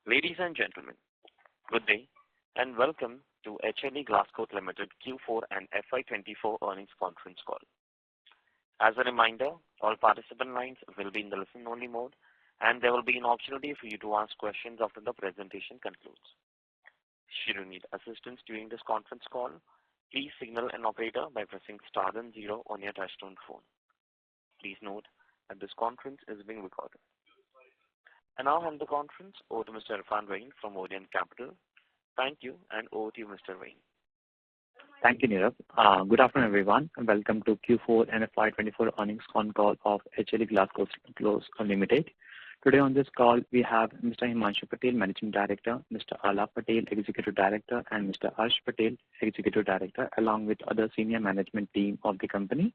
Ladies and gentlemen, good day and welcome to HLE Glascoat Ltd Q4 and FY24 earnings conference call. As a reminder, all participant lines will be in the listen-only mode, and there will be an opportunity for you to ask questions after the presentation concludes. Should you need assistance during this conference call, please signal an operator by pressing star then 0 on your touchtone phone. Please note that this conference is being recorded. I now hand the conference over to Mr. Irfan Rain from Orient Capital. Thank you, and over to you, Mr. Rain. Thank you, Nirav. Good afternoon, everyone, and welcome to Q4 and FY24 earnings con call of HLE Glascoat Ltd. Today on this call, we have Mr. Himanshu Patel, Managing Director, Mr. Alap Patel, Executive Director, and Mr. Harsh Patel, Executive Director, along with other senior management team of the company.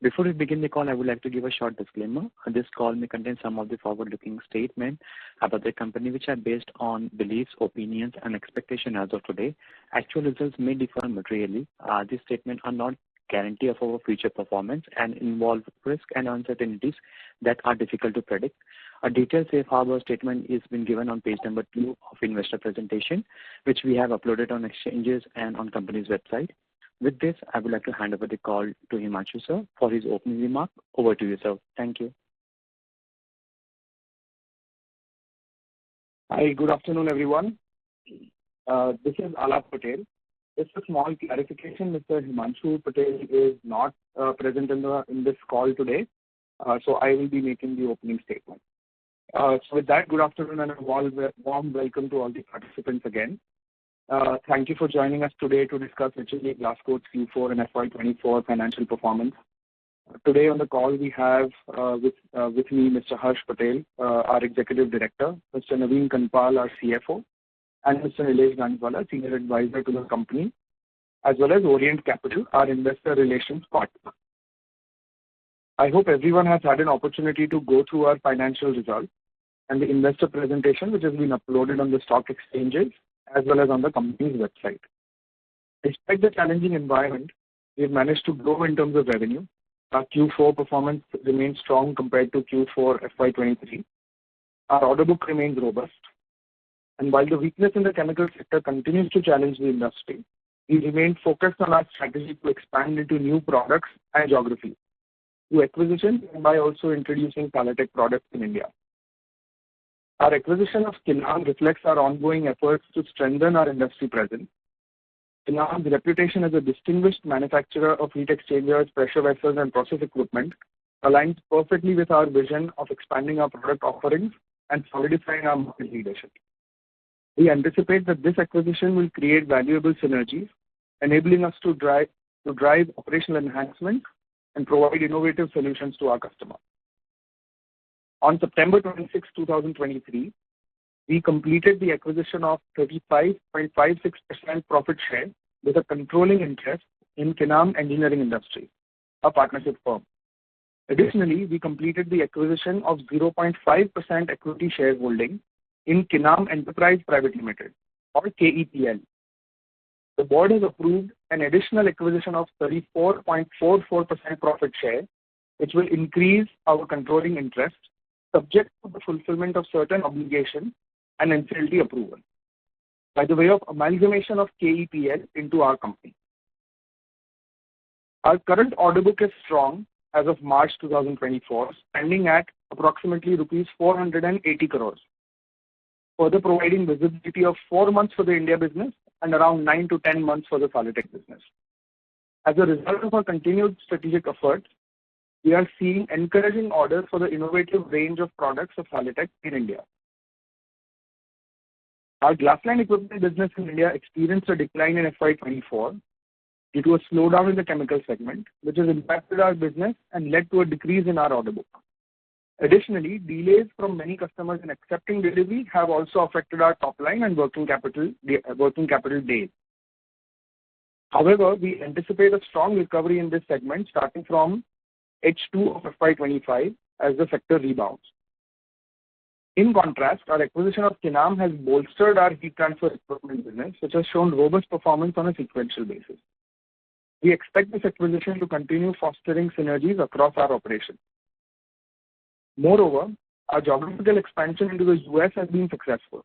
Before we begin the call, I would like to give a short disclaimer. This call may contain some of the forward-looking statements about the company which are based on beliefs, opinions, and expectations as of today. Actual results may differ materially. These statements are not guarantee of our future performance and involve risk and uncertainties that are difficult to predict. A detailed safe harbor statement is been given on page number 2 of investor presentation, which we have uploaded on exchanges and on company's website. With this, I would like to hand over the call to Himanshu, sir, for his opening remark. Over to you, sir. Thank you. Hi, good afternoon, everyone. This is Alap Patel. Just a small clarification, Mr. Himanshu Patel is not present in this call today, so I will be making the opening statement. So with that, good afternoon and a warm welcome to all the participants again. Thank you for joining us today to discuss HLE Glascoat's Q4 and FY24 financial performance. Today on the call we have with me Mr. Harsh Patel, our Executive Director, Mr. Naveen Kanpal, our CFO, and Mr. Nilesh Ganjwala, Senior Advisor to the company, as well as Orient Capital, our Investor Relations partner. I hope everyone has had an opportunity to go through our financial results and the investor presentation which has been uploaded on the stock exchanges as well as on the company's website. Despite the challenging environment, we have managed to grow in terms of revenue. Our Q4 performance remains strong compared to Q4 FY23. Our order book remains robust. And while the weakness in the chemical sector continues to challenge the industry, we remain focused on our strategy to expand into new products and geographies through acquisition and by also introducing Palatec products in India. Our acquisition of Kinam reflects our ongoing efforts to strengthen our industry presence. Kinam's reputation as a distinguished manufacturer of heat exchangers, pressure vessels, and process equipment aligns perfectly with our vision of expanding our product offerings and solidifying our market leadership. We anticipate that this acquisition will create valuable synergies, enabling us to drive operational enhancement and provide innovative solutions to our customers. On September 26, 2023, we completed the acquisition of 35.56% profit share with a controlling interest in Kinam Engineering Industries, a partnership firm. Additionally, we completed the acquisition of 0.5% equity shareholding in Kinam Enterprise Private Limited, or KEPL. The board has approved an additional acquisition of 34.44% profit share, which will increase our controlling interest subject to the fulfillment of certain obligations and NCLT approval by the way of amalgamation of KEPL into our company. Our current order book is strong as of March 2024, standing at approximately rupees 480 crores, further providing visibility of 4 months for the India business and around 9 to 10 months for the Palatec business. As a result of our continued strategic efforts, we are seeing encouraging orders for the innovative range of products of Palatec in India. Our glassline equipment business in India experienced a decline in FY24 due to a slowdown in the chemical segment, which has impacted our business and led to a decrease in our order book. Additionally, delays from many customers in accepting delivery have also affected our top line and working capital days. However, we anticipate a strong recovery in this segment starting from H2 of FY25 as the sector rebounds. In contrast, our acquisition of Kinam has bolstered our heat transfer equipment business, which has shown robust performance on a sequential basis. We expect this acquisition to continue fostering synergies across our operations. Moreover, our geographical expansion into the US has been successful.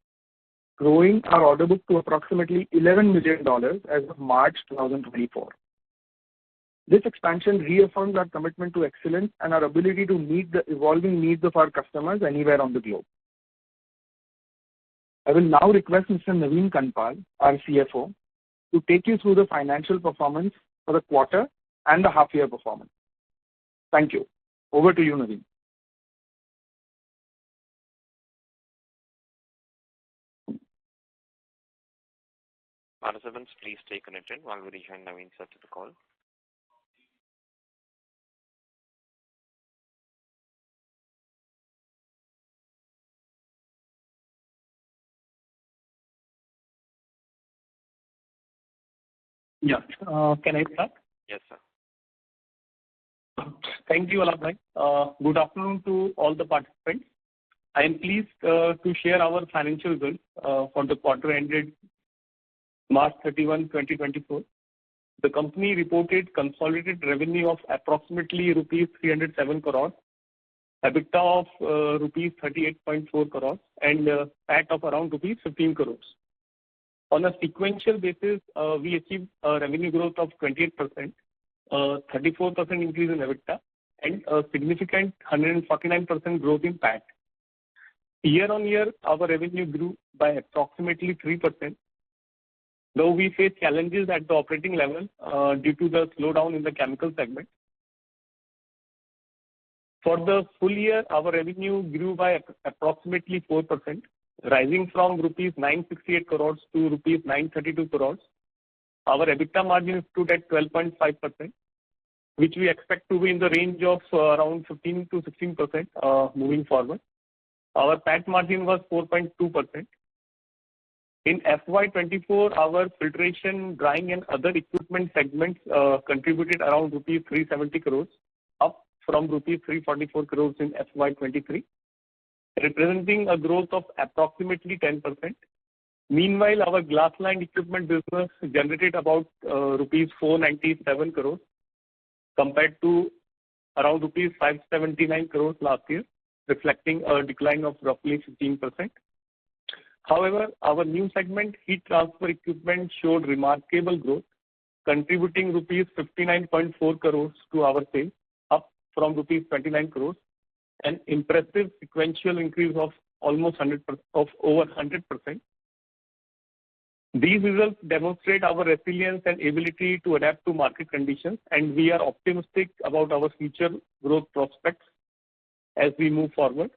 growing our order book to approximately $11 million as of March 2024. This expansion reaffirms our commitment to excellence and our ability to meet the evolving needs of our customers anywhere on the globe. I will now request Mr. Naveen Kanpal, our CFO, to take you through the financial performance for the quarter and the half-year performance. Thank you. Over to you, Naveen. Participants, please stay connected while we rejoin Naveen sir to the call. Yeah. Can I start? Yes, sir. Thank you, Alap bhai. Good afternoon to all the participants. I am pleased to share our financial results for the quarter ended March 31, 2024. The company reported consolidated revenue of approximately rupees 307 crores, EBITDA of rupees 38.4 crores, and PAT of around rupees 15 crores. On a sequential basis, we achieved a revenue growth of 28%, 34% increase in EBITDA, and a significant 149% growth in PAT. Year on year, our revenue grew by approximately 3%, though we face challenges at the operating level due to the slowdown in the chemical segment. For the full year, our revenue grew by approximately 4%, rising from rupees 968 crores to rupees 932 crores. Our EBITDA margin stood at 12.5%, which we expect to be in the range of around 15 to 16% moving forward. Our PAT margin was 4.2%. In FY24, our filtration, drying, and other equipment segments contributed around rupees 370 crores, up from rupees 344 crores in FY23, representing a growth of approximately 10%. Meanwhile, our glass-lined equipment business generated about rupees 497 crores compared to around rupees 579 crores last year, reflecting a decline of roughly 15%. However, our new segment, heat transfer equipment, showed remarkable growth, contributing rupees 59.4 crores to our sales, up from rupees 29 crores, an impressive sequential increase of almost over 100%. These results demonstrate our resilience and ability to adapt to market conditions, and we are optimistic about our future growth prospects as we move forward.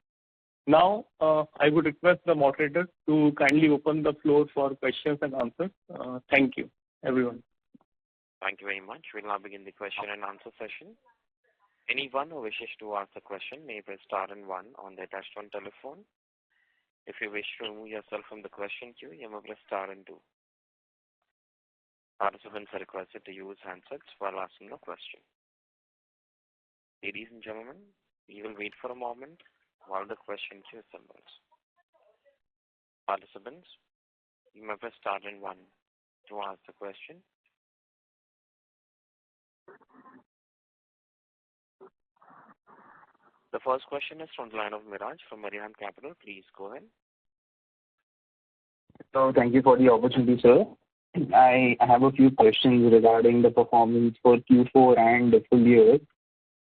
Now, I would request the moderator to kindly open the floor for questions and answers. Thank you, everyone. Thank you very much. We'll now begin the question and answer session. Anyone who wishes to ask a question may press star and one on their touchtone telephone. If you wish to remove yourself from the question queue, you may press star and two. Participants are requested to use handsets while asking a question. Ladies and gentlemen, we will wait for a moment while the question queue assembles. Participants, you may press star and one to ask the question. The first question is from the line of Miraj from Marihan Capital. Please go ahead. So thank you for the opportunity, sir. I have a few questions regarding the performance for Q4 and the full year.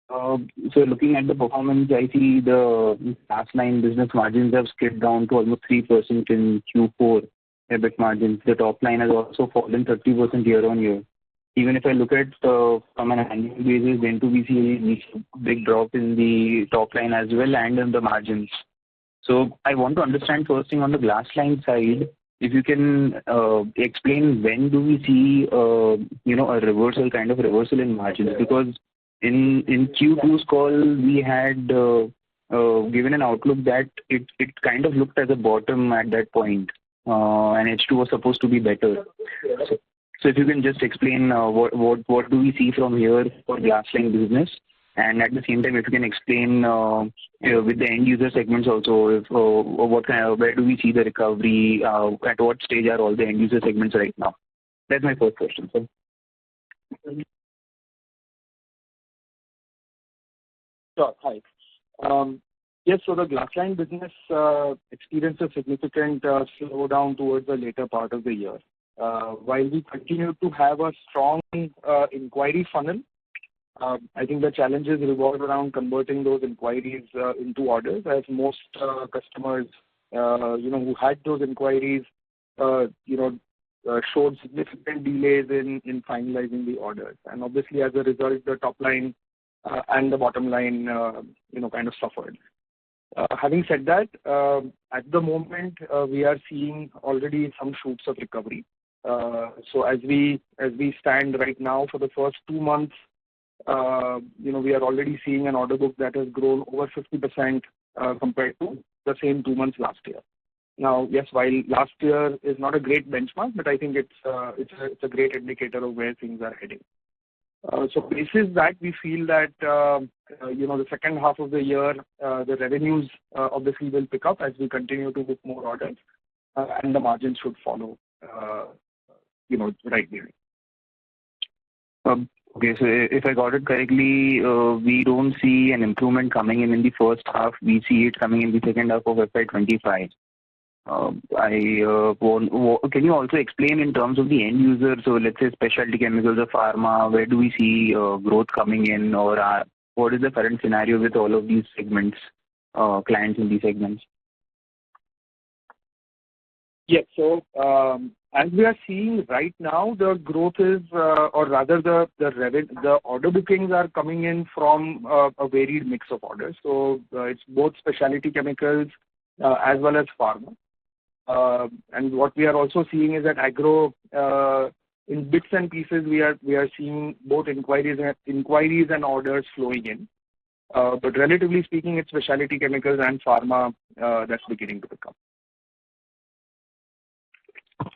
So looking at the performance, I see the last line business margins have skipped down to almost 3% in Q4 EBIT margins. The top line has also fallen 30% year on year. Even if I look at from an annual basis, then too we see a big drop in the top line as well and in the margins. So I want to understand first thing on the glass line side, if you can explain when do we see a reversal, kind of reversal in margins, because in Q2's call we had given an outlook that it kind of looked as a bottom at that point, and H2 was supposed to be better. So if you can just explain what do we see from here for glass line business, and at the same time if you can explain with the end user segments also, where do we see the recovery, at what stage are all the end user segments right now? That's my first question, sir. Sure. Hi. Yes, so the glassline business experienced a significant slowdown towards the later part of the year. While we continue to have a strong inquiry funnel, I think the challenges revolve around converting those inquiries into orders, as most customers, who had those inquiries, showed significant delays in finalizing the orders. And obviously, as a result, the top line and the bottom line, kind of suffered. Having said that, at the moment, we are seeing already some shoots of recovery. So as we stand right now for the first 2 months, we are already seeing an order book that has grown over 50% compared to the same 2 months last year. Now, yes, while last year is not a great benchmark, but I think it's a great indicator of where things are heading. So basis that, we feel that the second half of the year, the revenues obviously will pick up as we continue to book more orders, and the margins should follow, right behind. Okay, so if I got it correctly, we don't see an improvement coming in the first half. We see it coming in the second half of FY25. Can you also explain in terms of the end user? So let's say specialty chemicals or pharma, where do we see growth coming in, or what is the current scenario with all of these segments, clients in these segments? Yes, so as we are seeing right now, the growth is, or rather the order bookings are coming in from a varied mix of orders. So it's both specialty chemicals as well as pharma. And what we are also seeing is that agro, in bits and pieces, we are seeing both inquiries and orders flowing in. But relatively speaking, it's specialty chemicals and pharma that's beginning to pick up.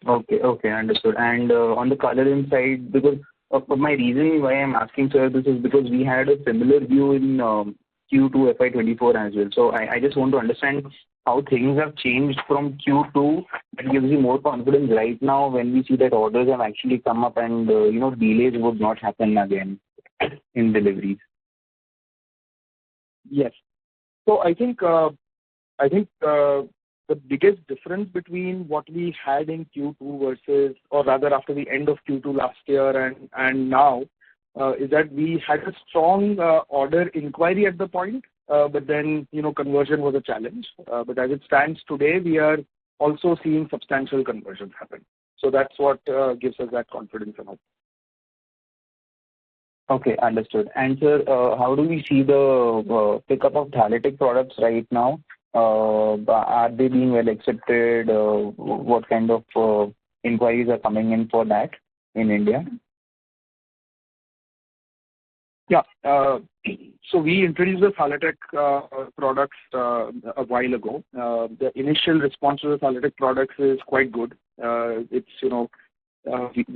Okay, understood. And on the coloring side, because of my reason why I'm asking, sir, this is because we had a similar view in Q2 FY24 as well. So I just want to understand how things have changed from Q2 that gives you more confidence right now when we see that orders have actually come up and delays would not happen again in deliveries. Yes. So I think the biggest difference between what we had in Q2 versus, or rather after the end of Q2 last year and now, is that we had a strong order inquiry at the point, but then, conversion was a challenge. But as it stands today, we are also seeing substantial conversions happen. So that's what gives us that confidence about. Okay, understood. And sir, how do we see the pickup of phthalate products right now? Are they being well accepted? What kind of inquiries are coming in for that in India? Yeah. So we introduced the phthalate products a while ago. The initial response to the phthalate products is quite good. We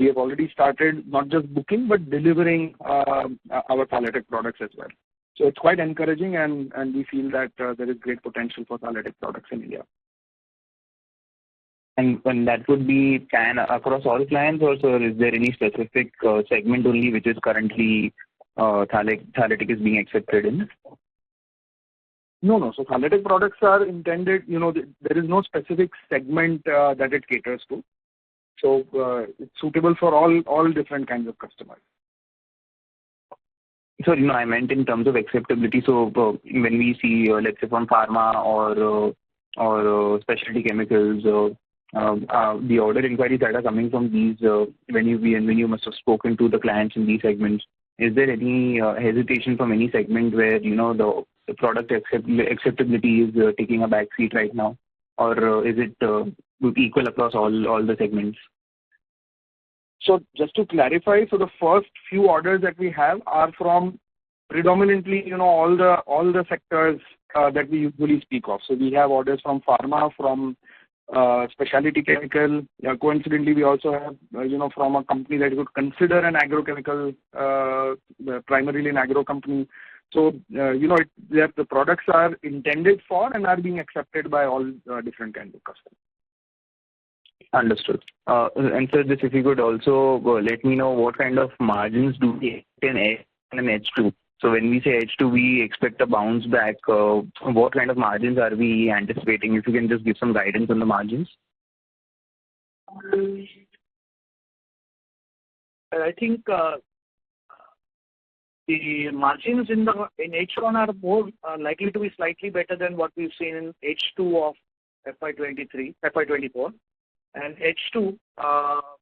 have already started not just booking but delivering our phthalate products as well. So it's quite encouraging, and we feel that there is great potential for phthalate products in India. And that would be across all clients, or so is there any specific segment only which is currently phthalate is being accepted in? No. So phthalate products are intended, there is no specific segment that it caters to. So it's suitable for all different kinds of customers. So, I meant in terms of acceptability. So when we see, let's say, from pharma or specialty chemicals, the order inquiries that are coming from these, when you must have spoken to the clients in these segments, is there any hesitation from any segment where, the product acceptability is taking a back seat right now? Or is it equal across all the segments? So just to clarify, so the first few orders that we have are from predominantly, all the sectors that we usually speak of. So we have orders from pharma, from specialty chemical. Coincidentally, we also have, from a company that you could consider an agrochemical, primarily an agro company. So, the products are intended for and are being accepted by all different kinds of customers. Understood. And sir, if you could also let me know what kind of margins do we get in H1 and H2 So when we say H2, we expect a bounce back. What kind of margins are we anticipating? If you can just give some guidance on the margins. I think the margins in H1 are more likely to be slightly better than what we've seen in H2 of FY24. And H2,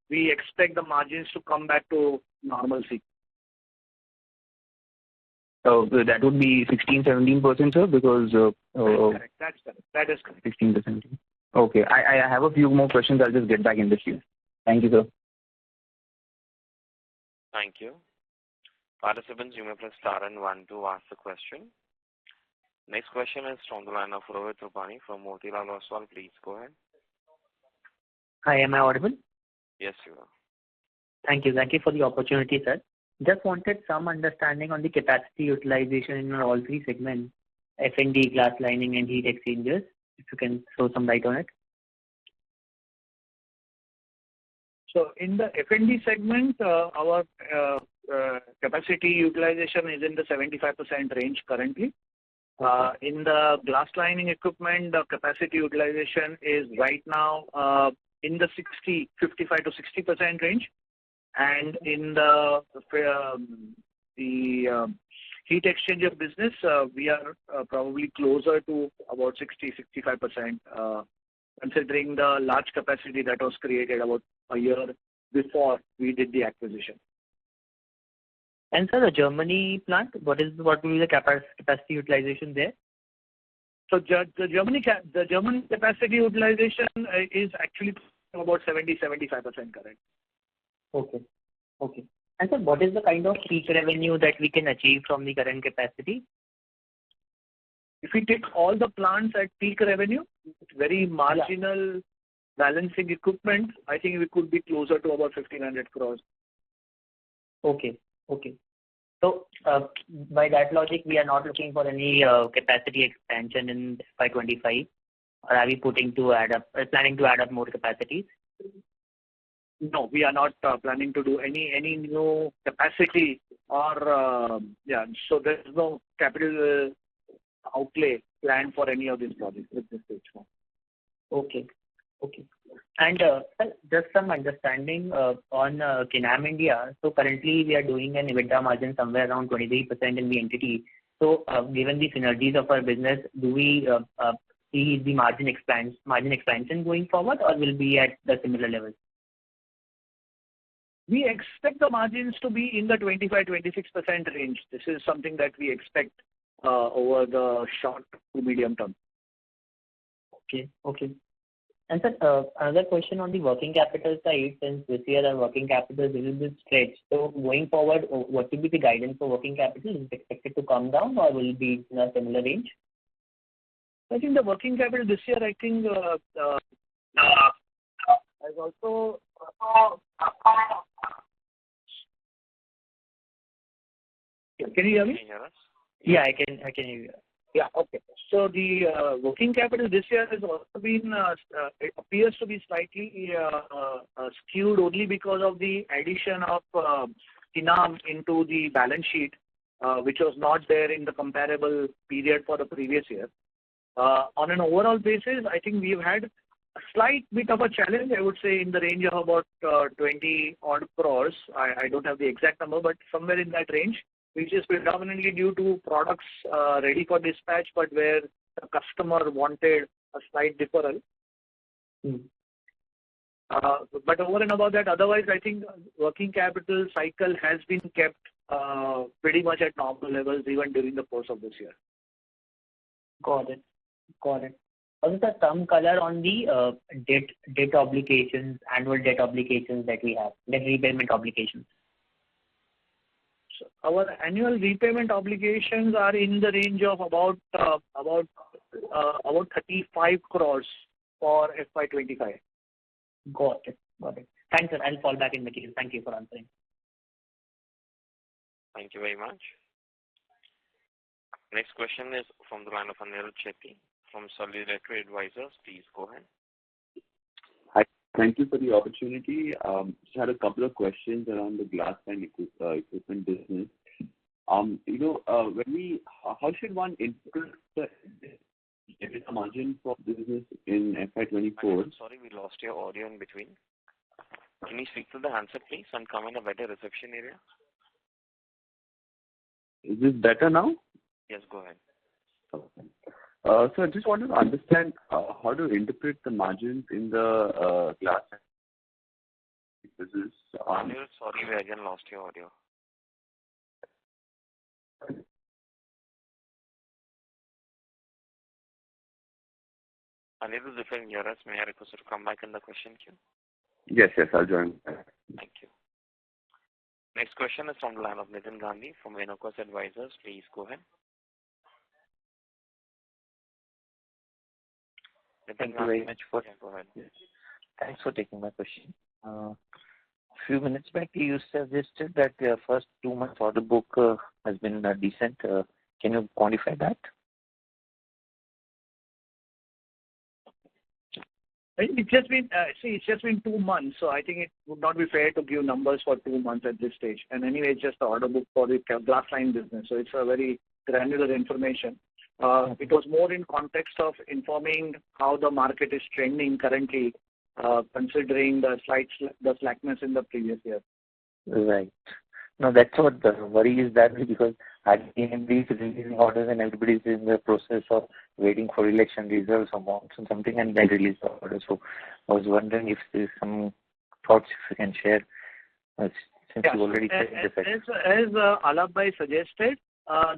we expect the margins to come back to normalcy. So that would be 16-17%, sir, because Correct. That's correct. That is correct. 16%. Okay. I have a few more questions. I'll just get back in the queue. Thank you, sir. Thank you. Participants, you may press star and 1 to ask the question. Next question is from the line of Rohit Rupani from Motilal Oswal. Please go ahead. Hi, am I audible? Yes, you are. Thank you. Thank you for the opportunity, sir. Just wanted some understanding on the capacity utilization in all three segments, F&D, glass lining, and heat exchangers. If you can throw some light on it. So in the F&D segment, our capacity utilization is in the 75% range currently. In the glass lining equipment, the capacity utilization is right now in the 55 to 60% range. And in the heat exchanger business, we are probably closer to about 60-65%, considering the large capacity that was created about a year before we did the acquisition. And sir, the Germany plant, what will be the capacity utilization there? So the German capacity utilization is actually about 70-75% correct. Okay. And sir, what is the kind of peak revenue that we can achieve from the current capacity? If we take all the plants at peak revenue, very marginal balancing equipment, I think we could be closer to about 1,500 crores. Okay. So by that logic, we are not looking for any capacity expansion in FY25, or are we planning to add up more capacities? No, we are not planning to do any new capacity or so there's no capital outlay planned for any of these projects at this stage. Okay. And sir, just some understanding on Kinam India. So currently we are doing an EBITDA margin somewhere around 23% in the entity. So given the synergies of our business, do we see the margin expansion going forward, or will be at the similar level? We expect the margins to be in the 25-26% range. This is something that we expect over the short to medium term. Okay. And sir, another question on the working capital side, since this year our working capital is a little bit stretched. So going forward, what will be the guidance for working capital? Is it expected to come down, or will it be in a similar range? I think the working capital this year, I think, has also. Can you hear me? Yeah, I can hear you. Yeah, okay. So the working capital this year has also been, it appears to be slightly skewed only because of the addition of Kinam into the balance sheet, which was not there in the comparable period for the previous year. On an overall basis, I think we've had a slight bit of a challenge, I would say, in the range of about 20 odd crores. I don't have the exact number, but somewhere in that range, which is predominantly due to products ready for dispatch, but where the customer wanted a slight deferral. But over and above that, otherwise, I think working capital cycle has been kept pretty much at normal levels even during the course of this year. Got it. Also, sir, some color on the debt obligations, annual debt obligations that we have, debt repayment obligations. So our annual repayment obligations are in the range of about 35 crores for FY25. Got it. Thanks, sir. I'll fall back in the queue. Thank you for answering. Thank you very much. Next question is from the line of Anil Chetty from Solidarity Advisors. Please go ahead. Hi. Thank you for the opportunity. Just had a couple of questions around the glass line equipment business. How should one interpret the EBITDA margin for business in FY24? I'm sorry, we lost your audio in between. Can you speak to the handset, please, and come in a better reception area? Is this better now? Yes, go ahead. Okay. So I just wanted to understand how to interpret the margins in the glass business. Sorry, we again lost your audio. Anirudh, if you can hear us, may I request you to come back in the question queue? Yes, I'll join. Thank you. Next question is from the line of Nitin Gandhi from Inocos Advisors. Please go ahead. Thank you very much for. Go ahead. Thanks for taking my question. A few minutes back, you suggested that the first 2 months order book has been decent. Can you quantify that? It's just been 2 months, so I think it would not be fair to give numbers for 2 months at this stage. And anyway, it's just the order book for the glass line business, so it's a very granular information. It was more in context of informing how the market is trending currently, considering the slackness in the previous year. Right. No, that's what the worry is, that because I've seen these releasing orders and everybody's in the process of waiting for election results or monsoon something and then release the order. So I was wondering if there's some thoughts if you can share, since you already said the fact. As Alap Bhai suggested,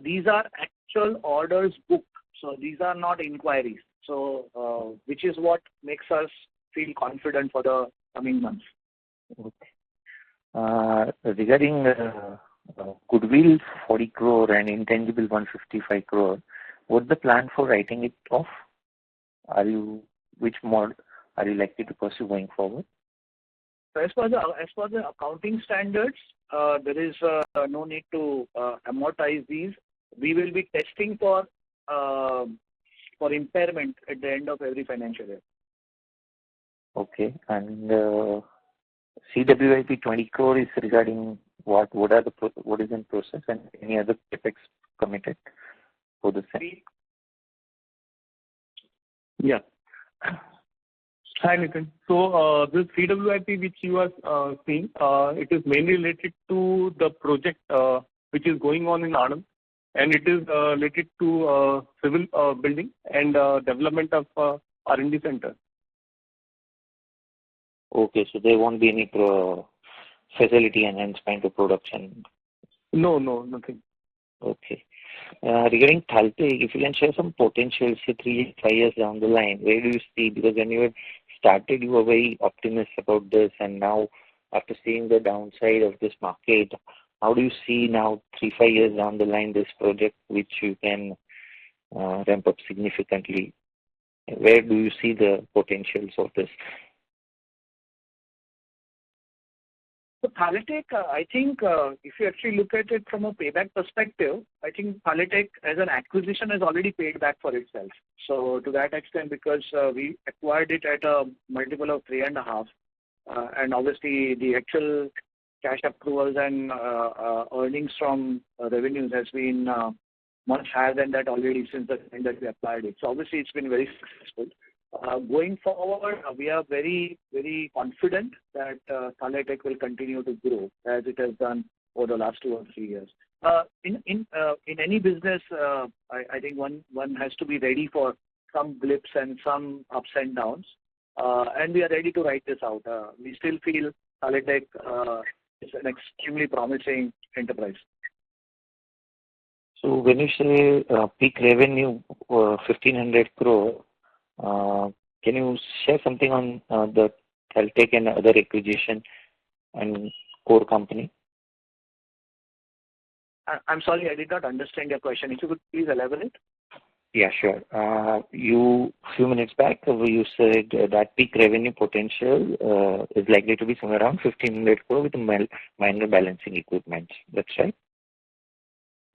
these are actual orders booked, so these are not inquiries. So which is what makes us feel confident for the coming months. Okay. Regarding goodwill 40 crore and intangible 155 crore, what's the plan for writing it off? Which mode are you likely to pursue going forward? So as per the accounting standards, there is no need to amortize these. We will be testing for impairment at the end of every financial year. Okay, and CWIP 20 crore is regarding what is in process and any other capex committed for the same? Yeah. Hi, Nitin. So this CWIP which you are seeing, it is mainly related to the project which is going on in Anand, and it is related to civil building and development of R&D center. Okay, so there won't be any facility enhancement to production? No, nothing. Okay. Regarding Thaltech, if you can share some potential, say 3-5 years down the line, where do you see? Because when you had started, you were very optimistic about this, and now after seeing the downside of this market, how do you see now 3-5 years down the line this project which you can ramp up significantly? Where do you see the potentials of this? So Thaltech, I think if you actually look at it from a payback perspective, I think Thaltech as an acquisition has already paid back for itself. So to that extent, because we acquired it at a multiple of 3.5, and obviously the actual cash accruals and earnings from revenues has been much higher than that already since the time that we acquired it. So obviously it's been very successful. Going forward, we are very, very confident that Thaltech will continue to grow as it has done over the last 2 or 3 years. In any business, I think one has to be ready for some blips and some ups and downs, and we are ready to ride this out. We still feel Thaltech is an extremely promising enterprise. So when you say peak revenue 1,500 crore, can you share something on the Thaltech and other acquisition and core company? I'm sorry, I did not understand your question. If you could please elaborate. Yeah, sure. You few minutes back you said that peak revenue potential is likely to be somewhere around 1,500 crore with minor balancing equipment. That's right?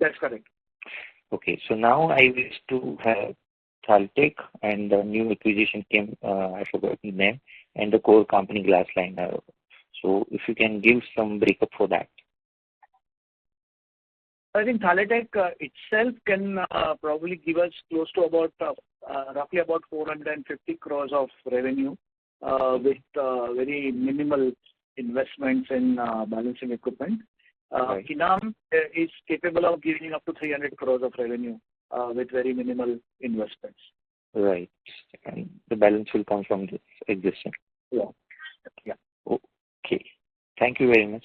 That's correct. Okay, so now I wish to have Thaltech and the new acquisition came, I forgot the name, and the core company glass line. So if you can give some breakup for that. I think Thaletech itself can probably give us close to about roughly about 450 crores of revenue with very minimal investments in balancing equipment. Right. Kinam is capable of giving up to 300 crores of revenue with very minimal investments. Right. And the balance will come from this existing. Yeah. Okay. Thank you very much.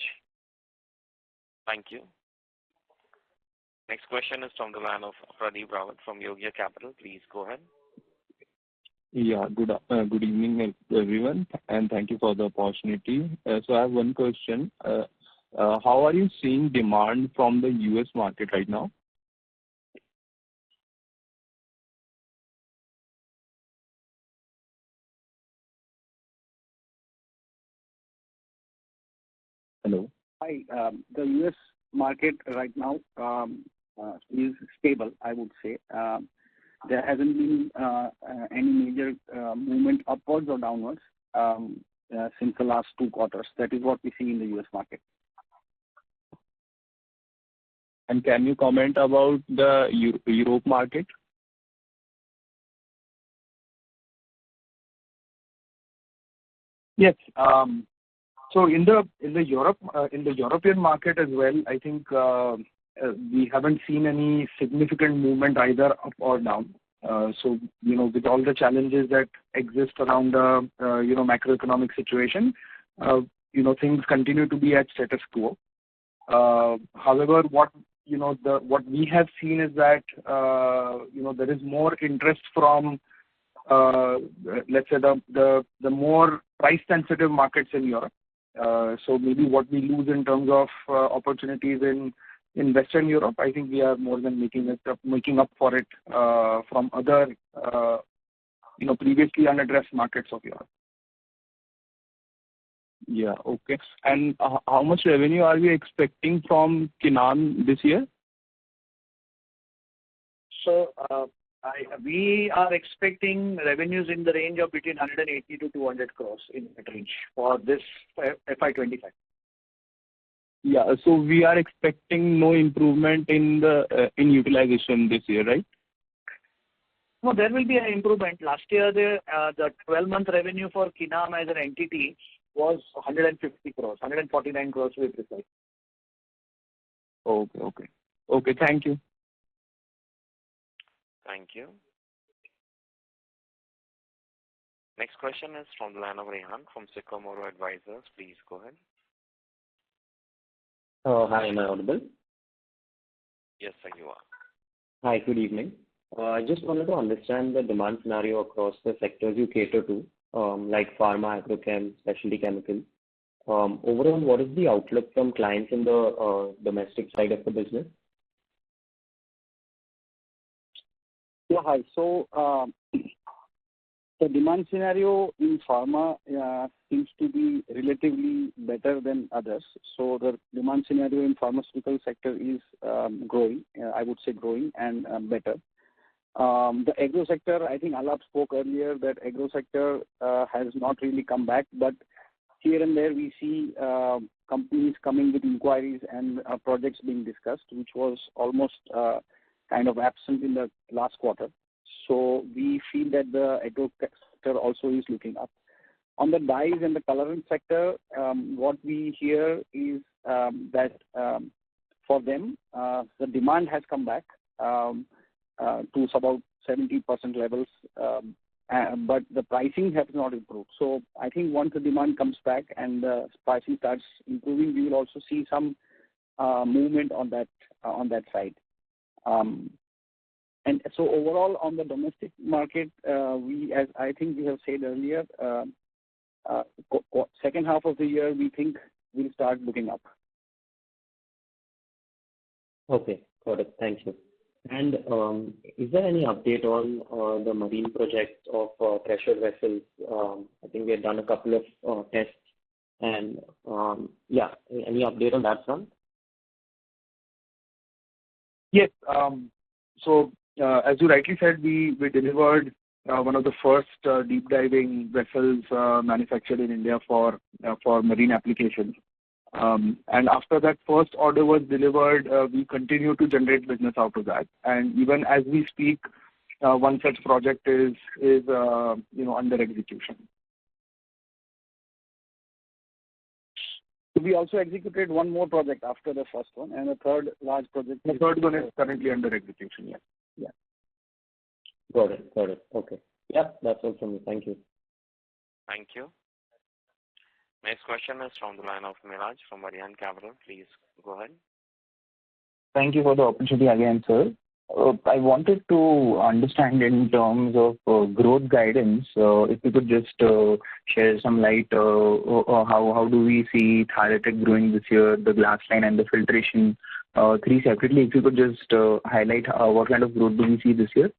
Thank you. Next question is from the line of Pradeep Rawat from Yogya Capital. Please go ahead. Yeah, good evening, everyone, and thank you for the opportunity. So I have one question. How are you seeing demand from the US market right now? Hello. Hi. The U.S. market right now is stable, I would say. There hasn't been any major movement upwards or downwards since the last 2 quarters. That is what we see in the U.S. market. And can you comment about the Europe market? Yes. So in the European market as well, I think we haven't seen any significant movement either up or down. So with all the challenges that exist around the macroeconomic situation, things continue to be at status quo. However, what we have seen is that there is more interest from let's say the more price sensitive markets in Europe. So maybe what we lose in terms of opportunities in Western Europe, I think we are more than making up for it from other previously unaddressed markets of Europe. Yeah. Okay. And how much revenue are we expecting from Kinam this year? So we are expecting revenues in the range of between 180 to 200 crores in that range for this FY25. Yeah. So we are expecting no improvement in utilization this year, right? No, there will be an improvement. Last year, the 12-month revenue for Kinam as an entity was 150 crores, 149 crores to be precise. Okay. Thank you. Thank you. Next question is from the line of Rehan from Sycamore Advisors. Please go ahead. Hi, am I audible? Yes, sir, you are. Hi, good evening. I just wanted to understand the demand scenario across the sectors you cater to, like pharma, agrochem, specialty chemicals. Overall, what is the outlook from clients in the domestic side of the business? Yeah, hi. So the demand scenario in pharma seems to be relatively better than others. So the demand scenario in pharmaceutical sector is growing, I would say growing and better. The agro sector, I think Alap spoke earlier that agro sector has not really come back, but here and there we see companies coming with inquiries and projects being discussed, which was almost kind of absent in the last quarter. So we feel that the agro sector also is looking up. On the dyes and the colorant sector, what we hear is that for them, the demand has come back to about 70% levels, but the pricing has not improved. So I think once the demand comes back and the pricing starts improving, we will also see some movement on that side. And so overall on the domestic market, as I think we have said earlier, second half of the year we think will start looking up. Okay, got it. Thank you. And is there any update on the marine project of pressure vessels? I think we have done a couple of tests, and any update on that front? Yes. So as you rightly said, we delivered one of the first deep diving vessels manufactured in India for marine applications. And after that first order was delivered, we continue to generate business out of that. And even as we speak, one such project is under execution. We also executed one more project after the first one, and a third large project. The third one is currently under execution. Yes. Yeah. Got it. Okay. Yeah, that's all from me. Thank you. Thank you. Next question is from the line of Miraj from Marian Capital. Please go ahead. Thank you for the opportunity again, sir. I wanted to understand in terms of growth guidance, if you could just share some light, how do we see Thalatic growing this year, the glass line and the filtration, three separately. If you could just highlight what kind of growth do we see this year?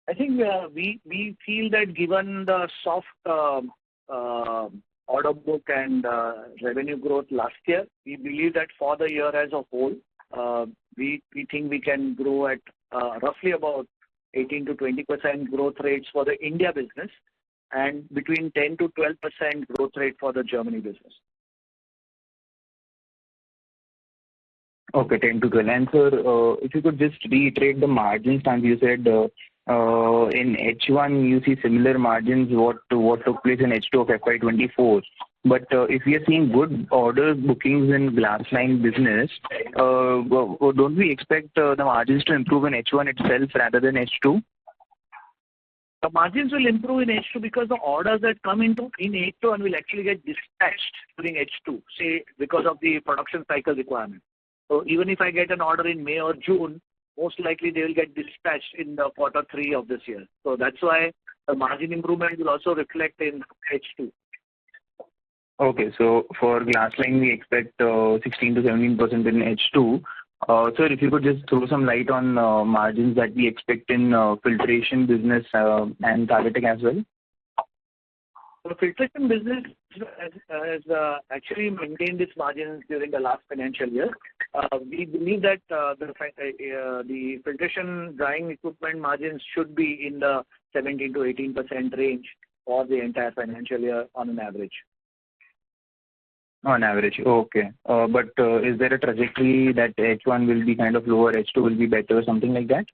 I think we feel that given the soft order book and revenue growth last year, we believe that for the year as a whole, we think we can grow at roughly about 18 to 20% growth rates for the India business and between 10 to 12% growth rate for the Germany business. Okay, 10 to 12. And sir, if you could just reiterate the margins, and you said in H1 you see similar margins what took place in H2 of FY24. But if we are seeing good order bookings in glassline business, don't we expect the margins to improve in H1 itself rather than H2? The margins will improve in H2 because the orders that come in H2 and will actually get dispatched during H2, say because of the production cycle requirement. So even if I get an order in May or June, most likely they will get dispatched in the quarter 3 of this year. So that's why the margin improvement will also reflect in H2. Okay, so for glassline we expect 16 to 17% in H2. Sir, if you could just throw some light on margins that we expect in filtration business and Thalatic as well. The filtration business has actually maintained its margins during the last financial year. We believe that the filtration drying equipment margins should be in the 17 to 18% range for the entire financial year on an average. On average, okay. But is there a trajectory that H1 will be kind of lower, H2 will be better, something like that?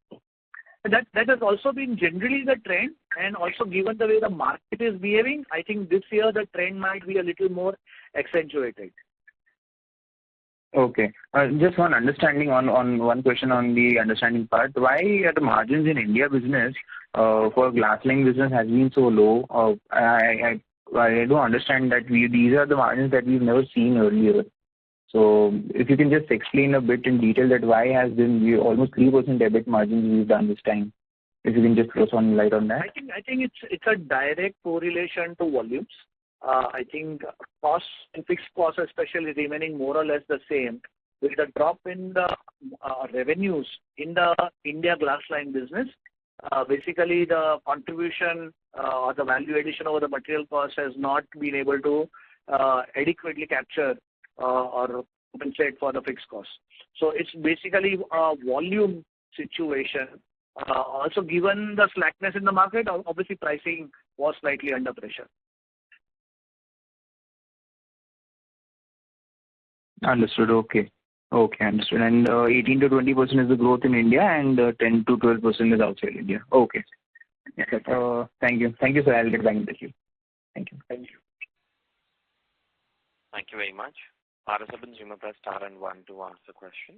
That has also been generally the trend, and also given the way the market is behaving, I think this year the trend might be a little more accentuated. Okay. Just one understanding on one question on the understanding part. Why are the margins in India business for glassline business has been so low? I don't understand that these are the margins that we've never seen earlier. So if you can just explain a bit in detail that why has been almost 3% EBIT margins we've done this time. If you can just throw some light on that. I think it's a direct correlation to volumes. I think costs and fixed costs especially remaining more or less the same. With the drop in the revenues in the India glassline business, basically the contribution or the value addition over the material cost has not been able to adequately capture or compensate for the fixed costs. So it's basically a volume situation. Also, given the slackness in the market, obviously pricing was slightly under pressure. Understood. Okay, understood. And 18 to 20% is the growth in India, and 10 to 12% is outside India. Okay. Thank you, sir. I'll get back in the queue. Thank you. Thank you very much. Participants, you may press star and 1 to ask the question.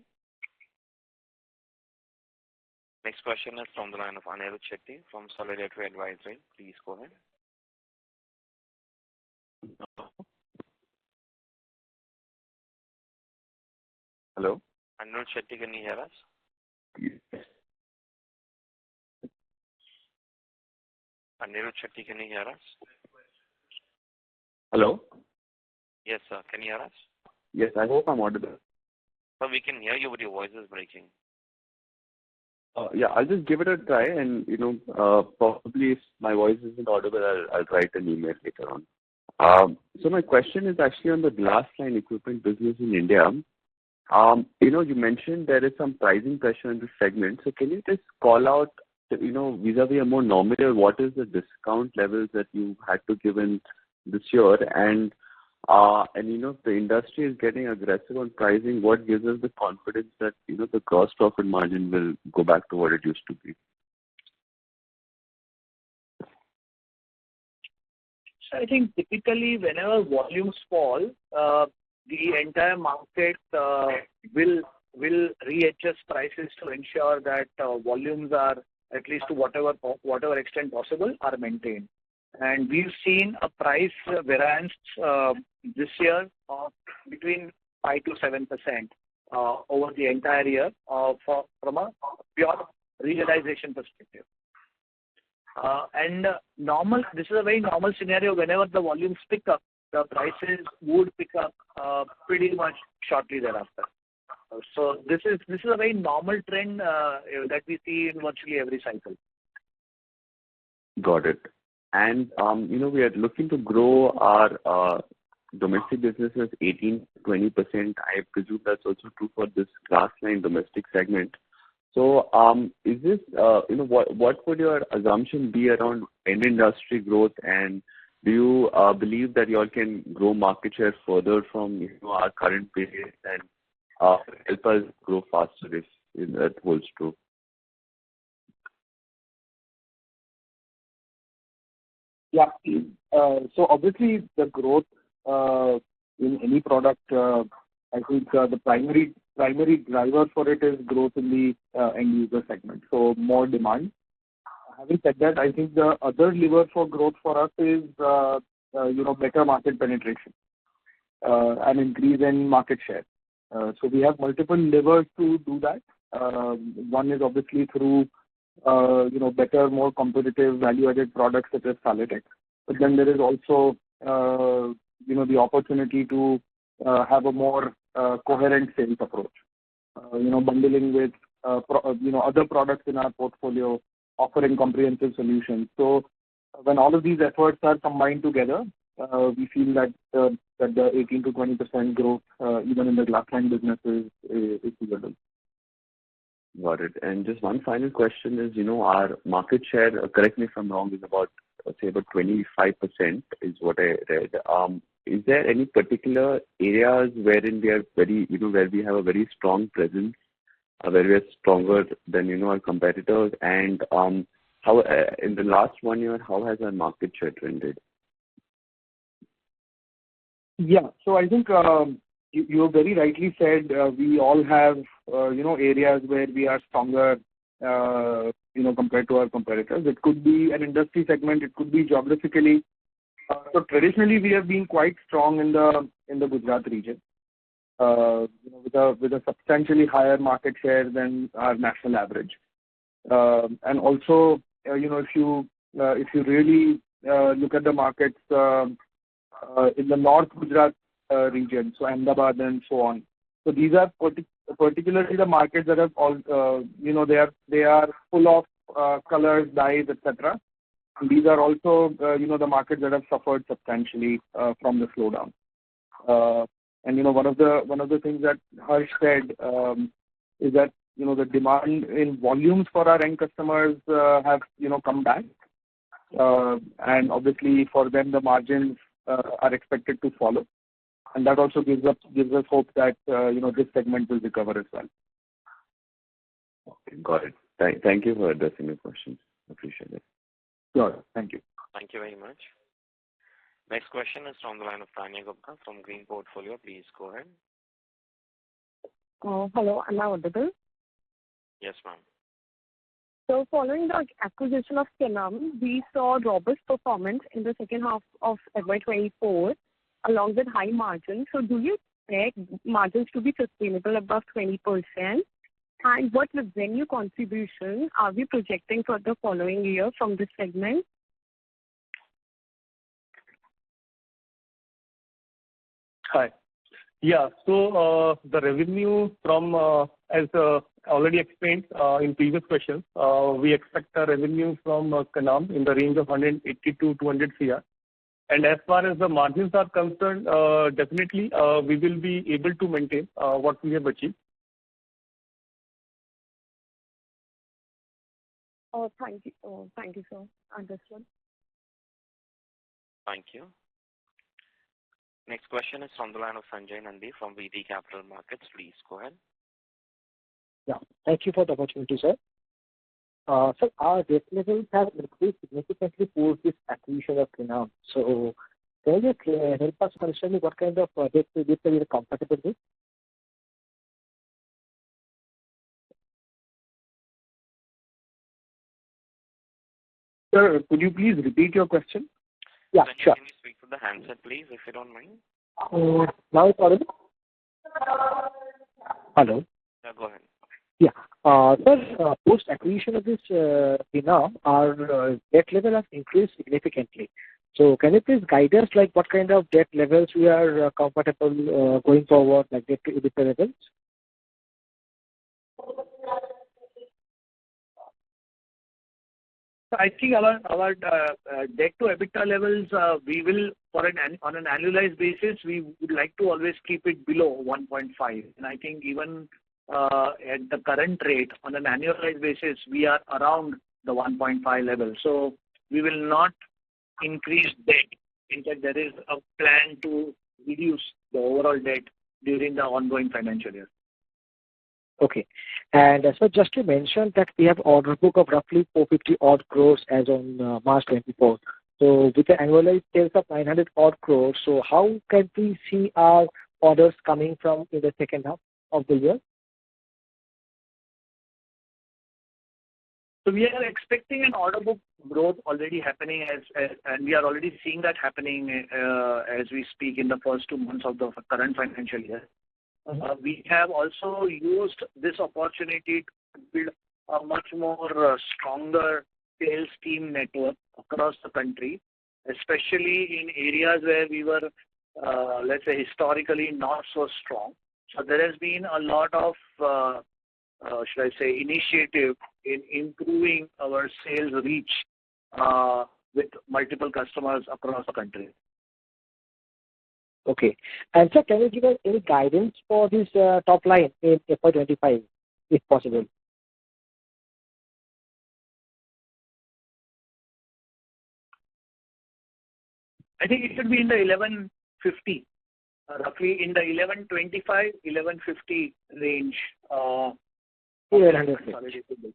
Next question is from the line of Anirudh Shetty from Solidarity Advisory. Please go ahead. Hello? Anirudh Shetty, can you hear us? Yes. Anirudh Shetty, can you hear us? Hello? Yes, sir. Can you hear us? Yes, I hope I'm audible. Sir, we can hear you, but your voice is breaking. Yeah, I'll just give it a try, and probably if my voice isn't audible, I'll write an email later on. So my question is actually on the glassline equipment business in India. You mentioned there is some pricing pressure in this segment. So can you just call out vis-a-vis a more nominal, what is the discount levels that you had to give in this year? And if the industry is getting aggressive on pricing, what gives us the confidence that, the gross profit margin will go back to what it used to be? So I think typically whenever volumes fall, the entire market will readjust prices to ensure that volumes are, at least to whatever extent possible, are maintained. And we've seen a price variance this year of between 5 to 7% over the entire year from a pure realization perspective. This is a very normal scenario. Whenever the volumes pick up, the prices would pick up pretty much shortly thereafter. So this is a very normal trend that we see in virtually every cycle. Got it. And we are looking to grow our domestic businesses 18-20%. I presume that's also true for this glass-lined domestic segment. So, is this, what would your assumption be around end industry growth, and do you believe that you all can grow market share further from our current pace and help us grow faster if that holds true? Yeah. So obviously the growth in any product, I think the primary driver for it is growth in the end user segment. So more demand. Having said that, I think the other lever for growth for us is better market penetration and increase in market share. So we have multiple levers to do that. One is obviously through better, more competitive value-added products such as Solitex. But then there is also the opportunity to have a more coherent sales approach. Bundling with other products in our portfolio, offering comprehensive solutions. So when all of these efforts are combined together, we feel that the 18 to 20% growth, even in the glass-lined business, is feasible. Got it. And just one final question is, our market share, correct me if I'm wrong, is about 25% is what I read. Is there any particular areas wherein we are where we have a very strong presence, where we are stronger than, our competitors? And how, in the last 1 year, how has our market share trended? Yeah. So I think you very rightly said we all have, areas where we are stronger, compared to our competitors. It could be an industry segment. It could be geographically. So traditionally, we have been quite strong in the Gujarat region, with a substantially higher market share than our national average. And also, if you really look at the markets in the North Gujarat region, so Ahmedabad and so on. So these are particularly the markets that have all, they are full of colors, dyes, etc. These are also, the markets that have suffered substantially from the slowdown. And one of the things that Harsh said is that the demand in volumes for our end customers have come back, and obviously for them the margins are expected to follow, and that also gives us hope that this segment will recover as well. Okay, got it. Thank you for addressing the questions. Appreciate it. Sure. Thank you. Thank you very much. Next question is from the line of Tanya Gupta from Green Portfolio. Please go ahead. Hello, am I audible? Yes, ma'am. So following the acquisition of Kinam, we saw robust performance in the second half of FY24 along with high margins. So do you expect margins to be sustainable above 20%? And what revenue contribution are we projecting for the following year from this segment? Hi. Yeah, so the revenue from, as already explained in previous questions, we expect a revenue from Kinam in the range of 180 to 200 CR. And as far as the margins are concerned, definitely we will be able to maintain what we have achieved. Thank you. Thank you, sir. Understood. Thank you. Next question is from the line of Sanjay Nandi from VT Capital Markets. Please go ahead. Yeah. Thank you for the opportunity, sir. Sir, our debt levels have increased significantly post this acquisition of Kinam. So can you help us understand what kind of debt we are comfortable with? Sir, could you please repeat your question? Yeah, sure. Can you speak to the handset, please, if you don't mind? Now it's audible? Hello? Yeah, go ahead. Yeah. Sir, post acquisition of this Kinam, our debt level has increased significantly. So can you please guide us like what kind of debt levels we are comfortable going forward, like debt to EBITDA levels? I think our debt to EBITDA levels, we will, on an annualized basis, we would like to always keep it below 1.5. And I think even at the current rate, on an annualized basis, we are around the 1.5 level. So we will not increase debt. In fact, there is a plan to reduce the overall debt during the ongoing financial year. Okay. And so just to mention that we have order book of roughly 450 odd crores as on March 24. So with the annualized sales of 900 odd crores, so how can we see our orders coming from in the second half of the year? So we are expecting an order book growth already happening and we are already seeing that happening as we speak in the first 2 months of the current financial year. We have also used this opportunity to build a much more stronger sales team network across the country, especially in areas where we were, let's say, historically not so strong. So there has been a lot of, should I say, initiative in improving our sales reach with multiple customers across the country. Okay. And sir, can you give us any guidance for this top line in FY25, if possible? I think it should be in the 1150, roughly in the 1125, 1150 range. 1150.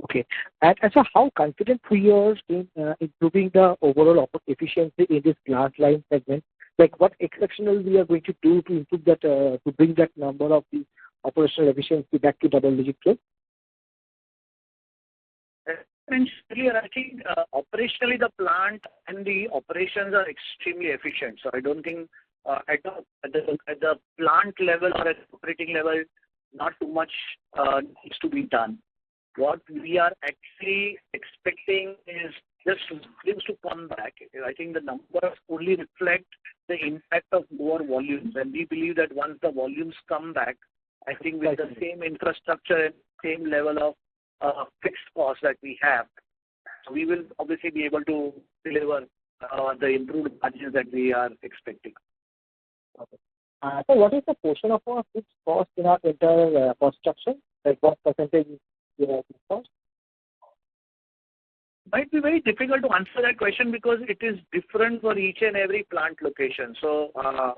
Okay. And so how confident we are in improving the overall efficiency in this glass line segment? Like what exceptional we are going to do to improve that, to bring that number of the operational efficiency back to double-digit growth? Earlier, I think operationally the plant and the operations are extremely efficient. So I don't think at the plant level or at the operating level, not too much needs to be done. What we are actually expecting is just things to come back. I think the numbers only reflect the impact of lower volumes. And we believe that once the volumes come back, I think with the same infrastructure and same level of fixed costs that we have, we will obviously be able to deliver the improved margins that we are expecting. Okay. So what is the portion of our fixed cost in our entire cost structure? Like what percentage is fixed cost? Might be very difficult to answer that question because it is different for each and every plant location. So I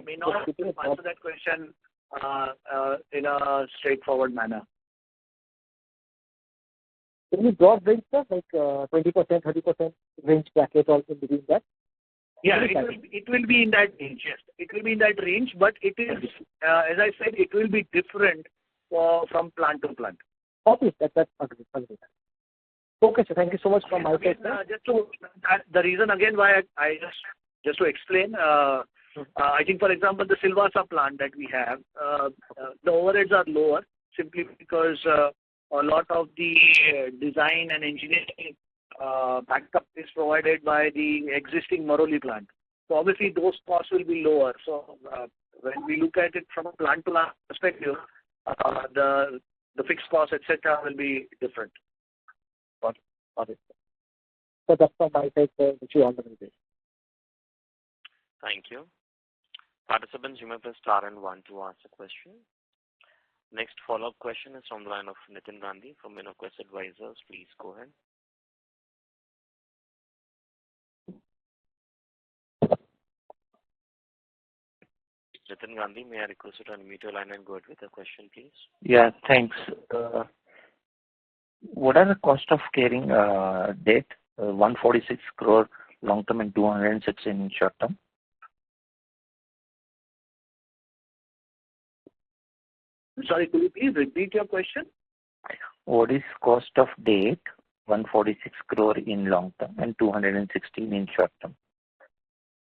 may not answer that question in a straightforward manner. Can you broad range, sir, like 20%, 30% range bracket or in between that? Yeah, it will be in that range, yes. It will be in that range, but it is, as I said, it will be different from plant to plant. Okay, that's agree. Okay, so thank you so much for my side. The reason again why I just to explain, I think for example the Silvassa plant that we have, the overheads are lower simply because a lot of the design and engineering backup is provided by the existing Maroli plant. So obviously those costs will be lower. So when we look at it from a plant to plant perspective, the fixed costs, etc., will be different. Got it. So that's from my side, sir. Wish you all the best. Thank you. Participants, you may press star and 1 to ask a question. Next follow-up question is from the line of Nitin Gandhi from InnoQuest Advisors. Please go ahead. Nitin Gandhi, may I request you to unmute your line and go ahead with the question, please? Yeah, thanks. What are the cost of carrying debt? 146 crore long term and 216 in short term. Sorry, could you please repeat your question? What is cost of debt? 146 crore in long term and 216 in short term.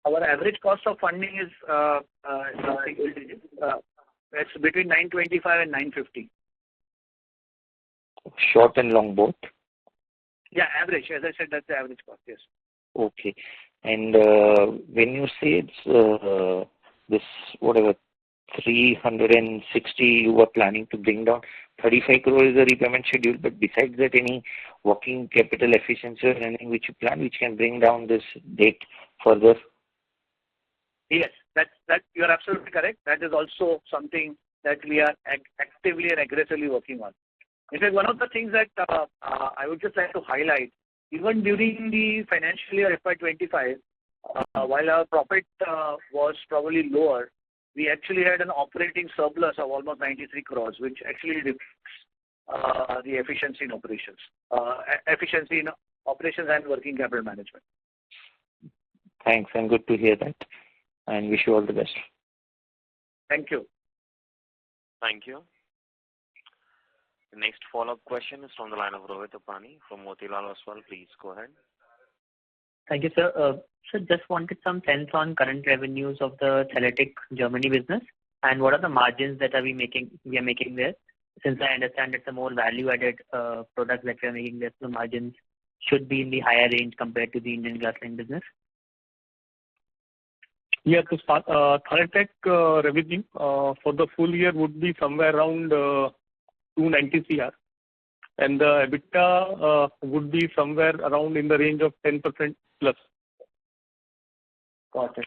Our average cost of funding is it's between 925 and 950. Short and long both? Yeah, average. As I said, that's the average cost, yes. Okay. And when you say it's this, whatever, 360 you were planning to bring down, 35 crore is the repayment schedule, but besides that, any working capital efficiency or anything which you plan which can bring down this debt further? Yes, that you are absolutely correct. That is also something that we are actively and aggressively working on. In fact, one of the things that I would just like to highlight, even during the financial year FY25, while our profit was probably lower, we actually had an operating surplus of almost 93 crores, which actually reflects the efficiency in operations and working capital management. Thanks, and good to hear that. And wish you all the best. Thank you. Thank you. The next follow-up question is from the line of Rohit Upani from Motilal Oswal. Please go ahead. Thank you, sir. So just wanted some sense on current revenues of the Theretic Germany business and what are the margins that we are making there. Since I understand it's a more value-added product that we are making there, the margins should be in the higher range compared to the Indian glassline business. Yeah, to start, Theretic revenue for the full year would be somewhere around 290 CR. And the EBITDA would be somewhere around in the range of 10% plus. Got it.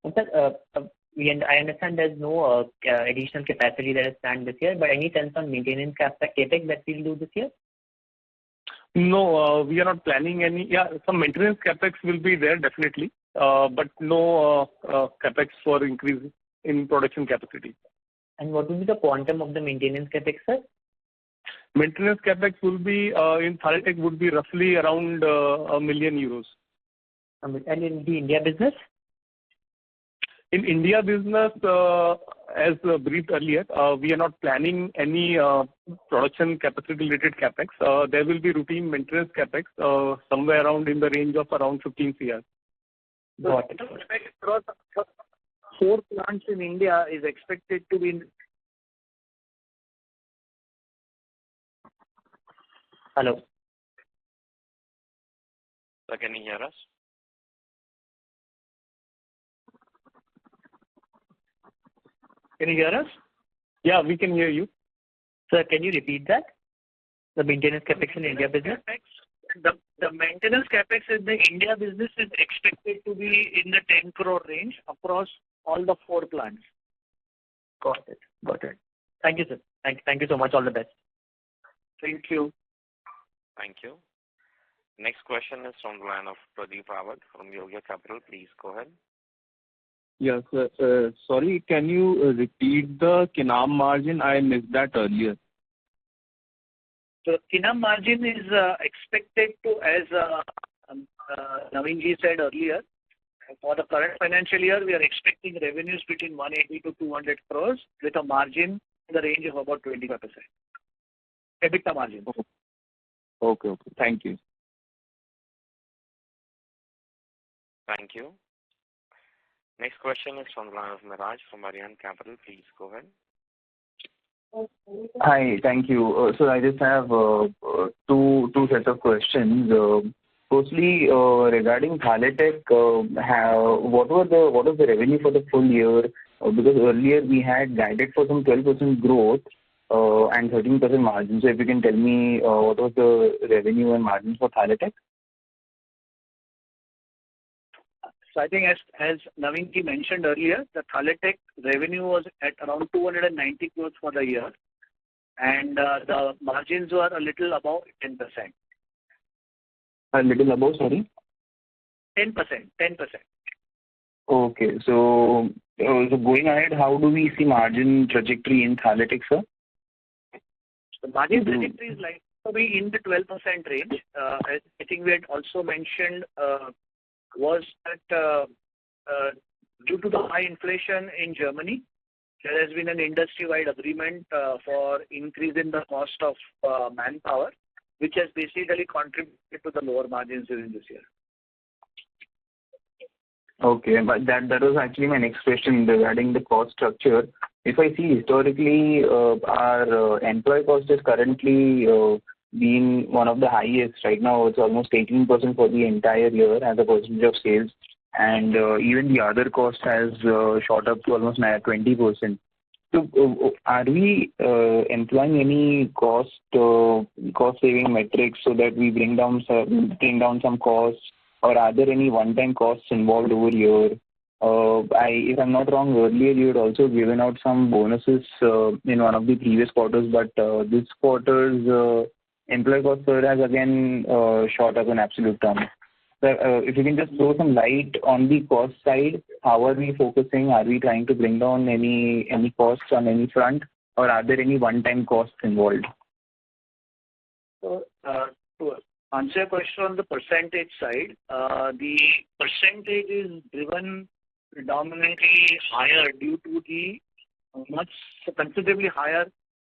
And sir, I understand there's no additional capacity that is planned this year, but any sense on maintenance capex that we'll do this year? No, we are not planning any. Yeah, some maintenance capex will be there definitely, but no capex for increase in production capacity. And what will be the quantum of the maintenance capex, sir? Maintenance capex will be in Theretic would be roughly around €1 million. And in the India business? In India business, as briefed earlier, we are not planning any production capacity related capex. There will be routine maintenance capex somewhere around in the range of around 15 CR. Got it. 4 plants in India is expected to be. Hello. Sir, can you hear us? Can you hear us? Yeah, we can hear you. Sir, can you repeat that? The maintenance capex in India business? The maintenance capex in the India business is expected to be in the 10 crore range across all the 4 plants. Got it. Thank you, sir. Thank you so much. All the best. Thank you. Thank you. Next question is from the line of Pradeep Awad from Yogya Capital. Please go ahead. Yes, sorry, can you repeat the Kinam margin? I missed that earlier. So Kinam margin is expected to, as Naveenji said earlier, for the current financial year, we are expecting revenues between 180 to 200 crores with a margin in the range of about 25%. EBITDA margin. Okay. Thank you. Thank you. Next question is from the line of Miraj from Arian Capital. Please go ahead. Hi, thank you. So I just have two sets of questions. Firstly, regarding Theretic, what was the revenue for the full year? Because earlier we had guided for some 12% growth and 13% margin. So if you can tell me what was the revenue and margin for Theretic? So I think as Naveen mentioned earlier, the Thaletech revenue was at around 290 crores for the year, and the margins were a little above 10%. A little above, sorry? 10%. Okay. So going ahead, how do we see margin trajectory in Thaletech, sir? The margin trajectory is likely to be in the 12% range. I think we had also mentioned was that due to the high inflation in Germany, there has been an industry-wide agreement for increase in the cost of manpower, which has basically contributed to the lower margins during this year. Okay, but that was actually my next question regarding the cost structure. If I see historically, our employee cost is currently being one of the highest. Right now, it's almost 18% for the entire year as a percentage of sales, and even the other cost has shot up to almost 20%. So, are we employing any cost saving metrics so that we bring down some costs, or are there any one-time costs involved over here? If I'm not wrong, earlier you had also given out some bonuses in one of the previous quarters, but this quarter's employee cost has again shot up in absolute terms. So, if you can just throw some light on the cost side, how are we focusing? Are we trying to bring down any costs on any front, or are there any one-time costs involved? So, to answer your question on the percentage side, the percentage is driven predominantly higher due to the considerably higher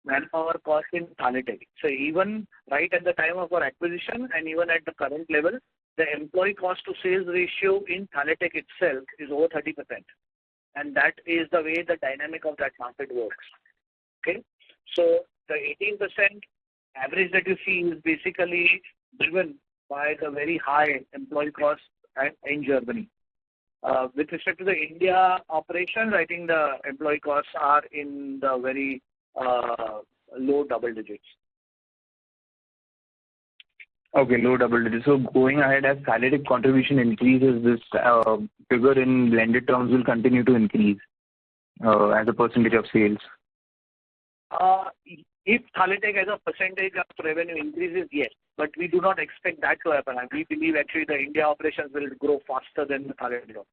manpower cost in Thaletech. So even right at the time of our acquisition and even at the current level, the employee cost to sales ratio in Thaletech itself is over 30%. And that is the way the dynamic of that market works. Okay. So the 18% average that you see is basically driven by the very high employee cost in Germany. With respect to the India operations, I think the employee costs are in the very low double digits. Okay, low double digits. So going ahead, as Thaletech contribution increases, this figure in blended terms will continue to increase as a percentage of sales. If Thaletech as a percentage of revenue increases, yes, but we do not expect that to happen. And we believe actually the India operations will grow faster than the Thaletech operations.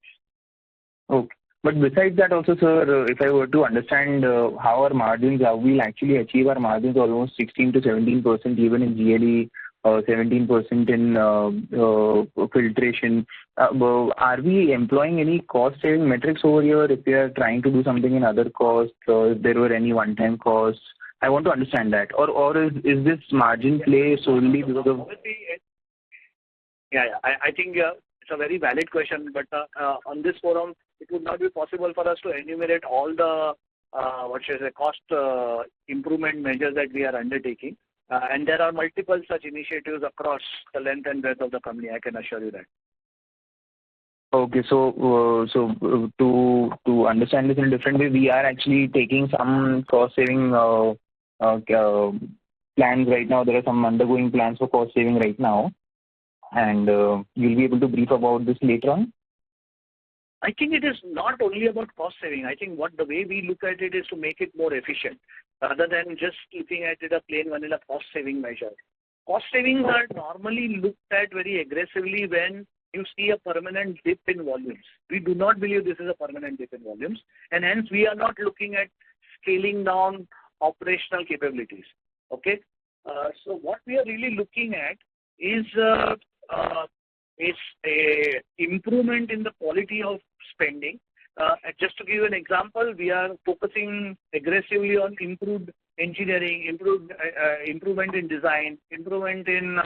Okay. But besides that also, sir, if I were to understand how our margins, how we'll actually achieve our margins almost 16 to 17% even in GLE, 17% in filtration. Are we employing any cost-saving metrics over here if we are trying to do something in other costs, or if there were any one-time costs? I want to understand that. Or is this margin play solely because of... Yeah. I think it's a very valid question, but on this forum, it would not be possible for us to enumerate all the cost improvement measures that we are undertaking. And there are multiple such initiatives across the length and breadth of the company, I can assure you that. Okay, so to understand this in a different way, we are actually taking some cost-saving plans right now. There are some undergoing plans for cost-saving right now, and you'll be able to brief about this later on? I think it is not only about cost saving. I think the way we look at it is to make it more efficient rather than just looking at it a plain vanilla cost saving measure. Cost savings are normally looked at very aggressively when you see a permanent dip in volumes. We do not believe this is a permanent dip in volumes, and hence we are not looking at scaling down operational capabilities. Okay, so what we are really looking at is a improvement in the quality of spending. Just to give you an example, we are focusing aggressively on improved engineering, improvement in design, improvement in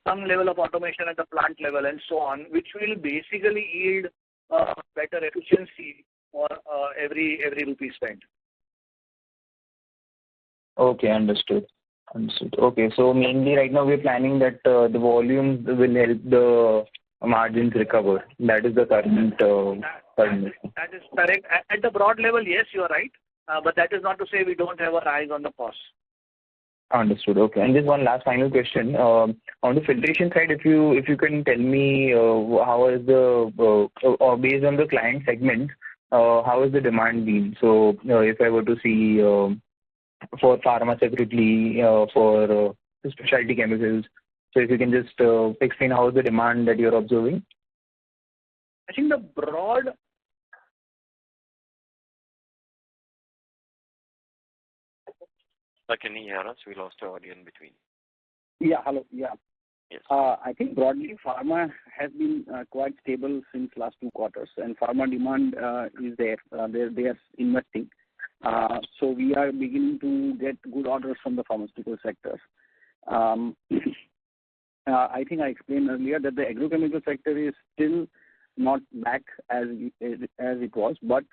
some level of automation at the plant level, and so on, which will basically yield better efficiency for every rupee spent. Okay, understood. Okay, so mainly right now we're planning that the volumes will help the margins recover. That is the current. That is correct. At the broad level, yes, you are right. But that is not to say we don't have our eyes on the cost. Understood. Okay. And just one last final question. On the filtration side, if you can tell me how is based on the client segment, how is the demand been? So if I were to see for pharma separately, for specialty chemicals, so if you can just explain how is the demand that you're observing? I think the broad Can you hear us? We lost our audio in between. Yeah, hello. Yeah. Yes. I think broadly pharma has been quite stable since last 2 quarters, and pharma demand is there. They are investing. So we are beginning to get good orders from the pharmaceutical sector. I think I explained earlier that the agrochemical sector is still not back as it was, but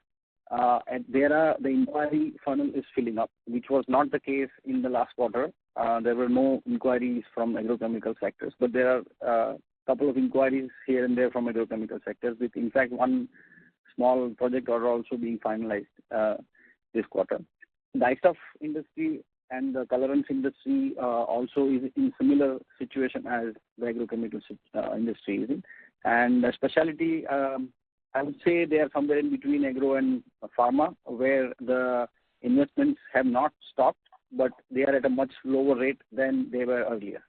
the inquiry funnel is filling up, which was not the case in the last quarter. There were no inquiries from agrochemical sectors, but there are a couple of inquiries here and there from agrochemical sectors, with in fact one small project order also being finalized this quarter. Dyestuff industry and the colorants industry also is in similar situation as the agrochemical industry is in. And specialty, I would say they are somewhere in between agro and pharma, where the investments have not stopped, but they are at a much lower rate than they were earlier.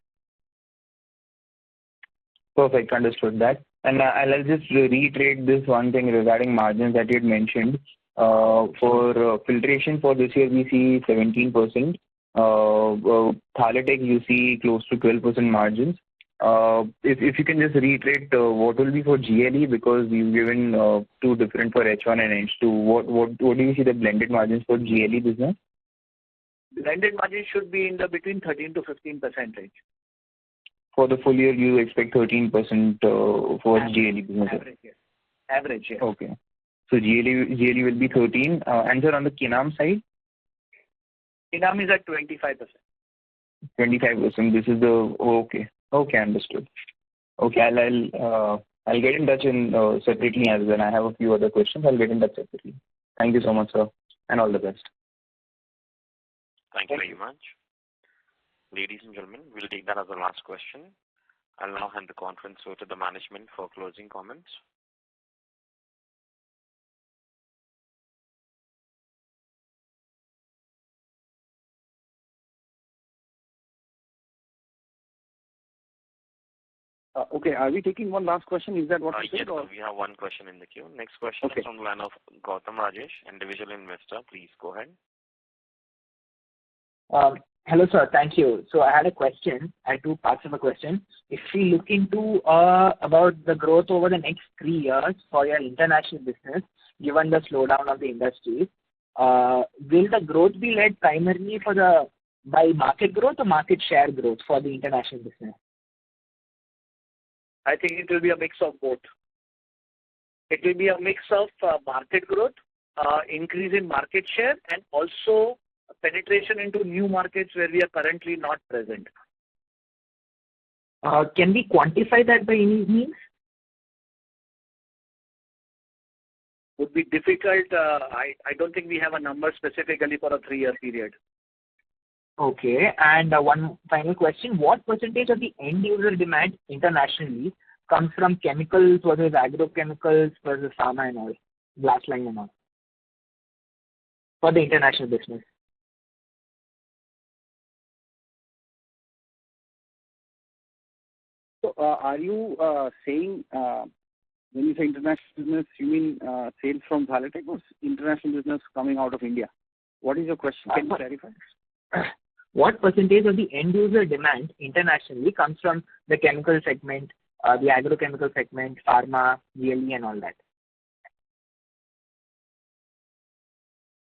Perfect. Understood that. And I'll just reiterate this one thing regarding margins that you had mentioned. For filtration for this year, we see 17%. Thaletech, you see close to 12% margins. If you can just reiterate what will be for GLE, because you've given 2 different for H1 and H2. What do you see the blended margins for GLE business? Blended margin should be in the between 13 to 15% range. For the full year, you expect 13% for GLE business? Average, yes. Average, yes. Okay. So GLE will be 13. And sir, on the Kinam side? Kinam is at 25%. 25%. This is the okay. Okay, understood. Okay, I'll get in touch separately as well. I have a few other questions. I'll get in touch separately. Thank you so much, sir, and all the best. Thank you very much. Ladies and gentlemen, we'll take that as the last question. I'll now hand the conference over to the management for closing comments. Okay, are we taking one last question? Is that what you said? Yes, sir, we have one question in the queue. Next question is from the line of Gautam Rajesh, individual investor. Please go ahead. Hello, sir. Thank you. So I had a question. I had 2 parts of a question. If we look into about the growth over the next 3 years for your international business, given the slowdown of the industry, will the growth be led primarily by market growth or market share growth for the international business? I think it will be a mix of both. It will be a mix of market growth, increase in market share, and also penetration into new markets where we are currently not present. Can we quantify that by any means? Would be difficult. I don't think we have a number specifically for a 3-year period. Okay. And one final question. What percentage of the end user demand internationally comes from chemicals versus agrochemicals versus pharma and all, glass-lined and all, for the international business? So are you saying, when you say international business, you mean sales from Thaletech or international business coming out of India? What is your question? Can you clarify? What percentage of the end user demand internationally comes from the chemical segment, the agrochemical segment, pharma, GLE, and all that?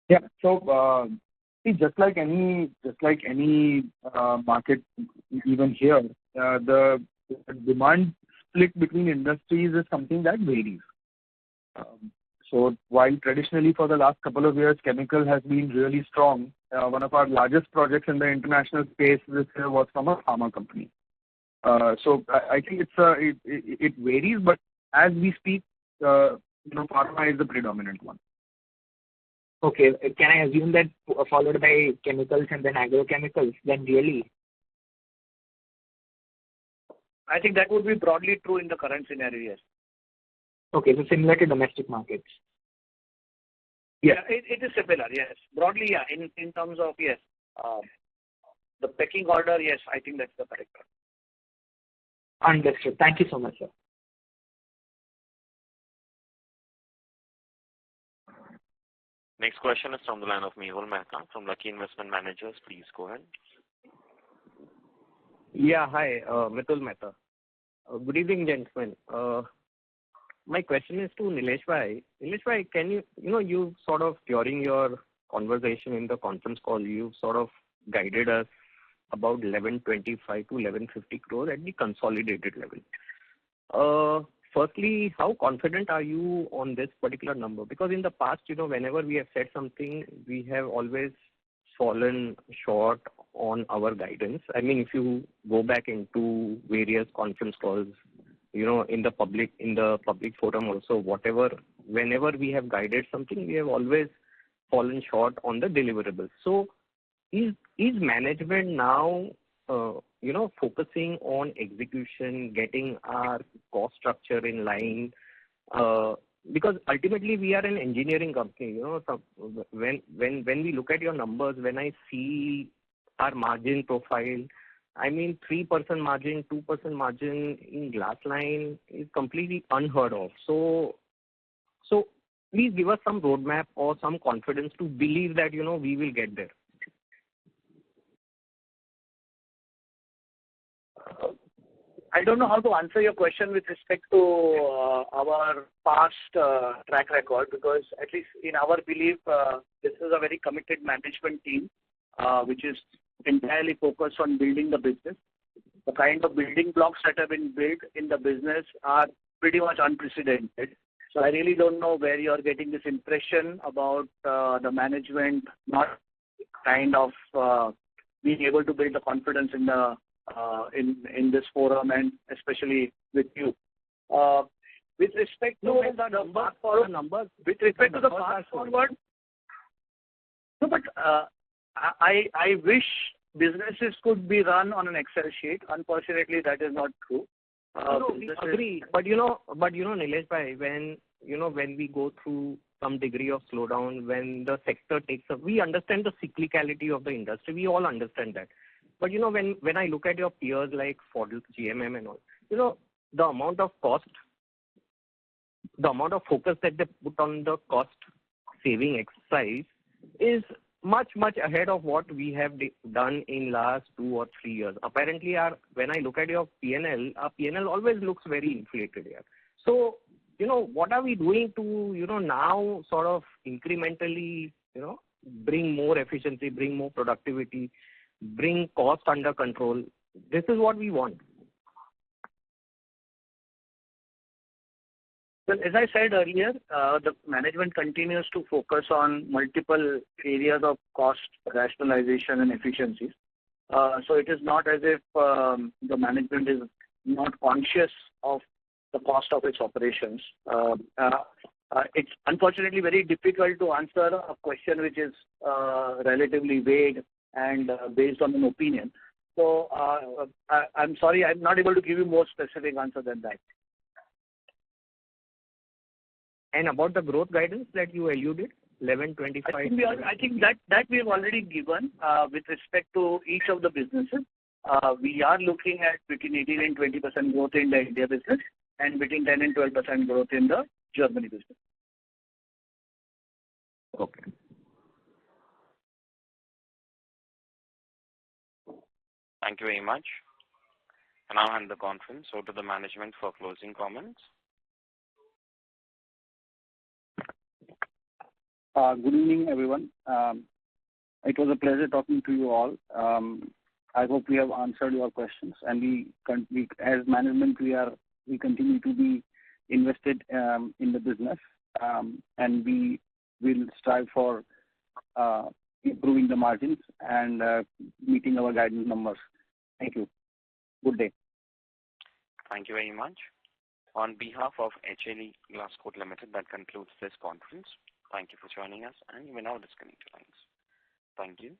Yeah. So see, just like any market, even here, the demand split between industries is something that varies. So while traditionally for the last couple of years, chemical has been really strong, one of our largest projects in the international space this year was from a pharma company. So I think it varies, but as we speak, pharma is the predominant one. Okay. Can I assume that followed by chemicals and then agrochemicals, then really? I think that would be broadly true in the current scenario, yes. Okay, so similar to domestic markets. Yeah, it is similar, yes. Broadly, yeah, in terms of, yes, the pecking order, yes, I think that's the correct one. Understood. Thank you so much, sir. Next question is from the line of Mehul Mehta from Lucky Investment Managers. Please go ahead. Yeah, hi, Mitul Mehta. Good evening, gentlemen. My question is to Nilesh Bhai. Nilesh Bhai, can you sort of, during your conversation in the conference call, you sort of guided us about 1125 to 1150 crore at the consolidated level. Firstly, how confident are you on this particular number? Because in the past, whenever we have said something, we have always fallen short on our guidance. I mean, if you go back into various conference calls, in the public forum also, whenever we have guided something, we have always fallen short on the deliverables. So is management now, focusing on execution, getting our cost structure in line? Because ultimately we are an engineering company. So when we look at your numbers, when I see our margin profile, I mean 3% margin, 2% margin in glass line is completely unheard of. So please give us some roadmap or some confidence to believe that we will get there. I don't know how to answer your question with respect to our past track record, because at least in our belief, this is a very committed management team, which is entirely focused on building the business. The kind of building blocks that have been built in the business are pretty much unprecedented. So I really don't know where you are getting this impression about the management not kind of being able to build the confidence in the in this forum, and especially with you. With respect to the numbers, with respect to the fast forward, no, but I wish businesses could be run on an Excel sheet. Unfortunately, that is not true. No, we agree. But Nilesh Bhai, when we go through some degree of slowdown, when the sector takes up, we understand the cyclicality of the industry. We all understand that. But when I look at your peers like Ford, GMM and all, the amount of cost, the amount of focus that they put on the cost saving exercise is much ahead of what we have done in last 2 or 3 years. Apparently, when I look at your P&L, our P&L always looks very inflated here. So, what are we doing to, now sort of incrementally, bring more efficiency, bring more productivity, bring cost under control? This is what we want. Well, as I said earlier, the management continues to focus on multiple areas of cost rationalization and efficiencies. So it is not as if the management is not conscious of the cost of its operations. It's unfortunately very difficult to answer a question which is relatively vague and based on an opinion. So I'm sorry, I'm not able to give you more specific answer than that. And about the growth guidance that you alluded, 1125. I think that we have already given with respect to each of the businesses. We are looking at between 18 and 20% growth in the India business and between 10 and 12% growth in the Germany business. Okay. Thank you very much. And I'll hand the conference over to the management for closing comments. Good evening, everyone. It was a pleasure talking to you all. I hope we have answered your questions, and we as management, we continue to be invested in the business, and we will strive for improving the margins and meeting our guidance numbers. Thank you. Good day. Thank you very much. On behalf of HLE Glascoat Ltd, that concludes this conference. Thank you for joining us, and you may now disconnect your lines. Thank you.